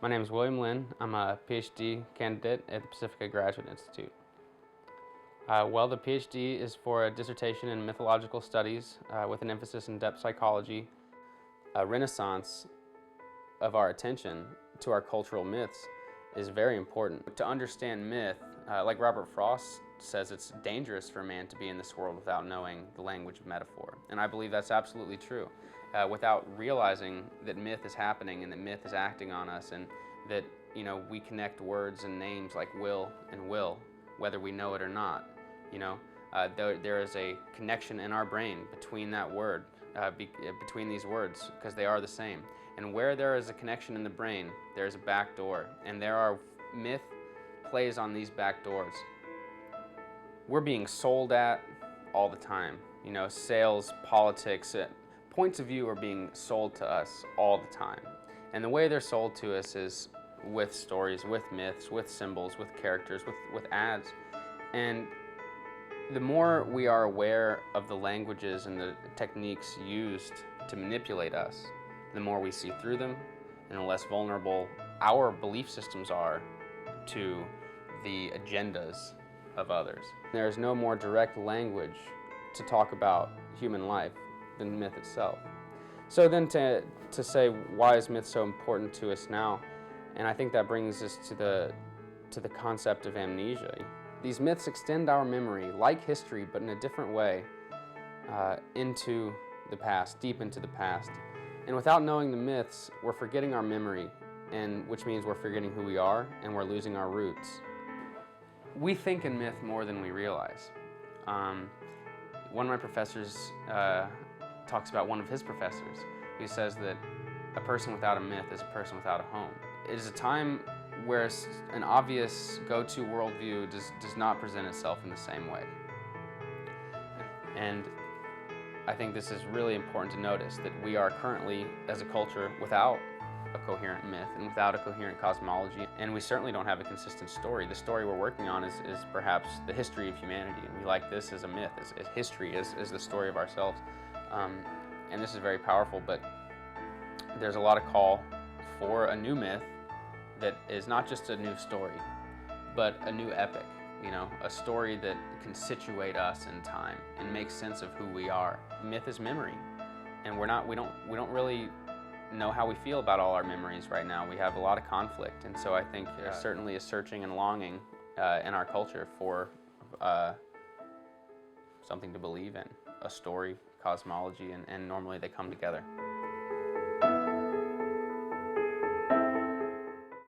My name is William Lynn. I'm a PhD candidate at the Pacifica Graduate Institute. The PhD is for a dissertation in mythological studies with an emphasis in depth psychology, a renaissance of our attention to our cultural myths is very important. To understand myth, like Robert Frost says, it's dangerous for man to be in this world without knowing the language of metaphor. And I believe that's absolutely true. Without realizing that myth is happening and that myth is acting on us, and that we connect words and names like will and will, whether we know it or not. There is a connection in our brain between that word, between these words, because they are the same. And where there is a connection in the brain, there is a back door, and there are myth plays on these back doors. We're being sold at all the time. Sales, politics, points of view are being sold to us all the time. And the way they're sold to us is with stories, with myths, with symbols, with characters, with ads. And the more we are aware of the languages and the techniques used to manipulate us, the more we see through them, and the less vulnerable our belief systems are to the agendas of others. There is no more direct language to talk about human life than myth itself. So then to say, why is myth so important to us now? And I think that brings us to the concept of amnesia. These myths extend our memory, like history, but in a different way, into the past, deep into the past. And without knowing the myths, we're forgetting our memory, and which means we're forgetting who we are, and we're losing our roots. We think in myth more than we realize. One of my professors talks about one of his professors, who says that a person without a myth is a person without a home. It is a time where an obvious go-to worldview does not present itself in the same way. And I think this is really important to notice, that we are currently, as a culture, without a coherent myth and without a coherent cosmology, and we certainly don't have a consistent story. The story we're working on is perhaps the history of humanity, and we like this as a myth, as history, as the story of ourselves. And this is very powerful, but there's a lot of call for a new myth that is not just a new story, but a new epic, a story that can situate us in time and make sense of who we are. Myth is memory, and we don't really know how we feel about all our memories right now. We have a lot of conflict, and so I think there's certainly a searching and longing in our culture for something to believe in, a story, cosmology, and normally they come together.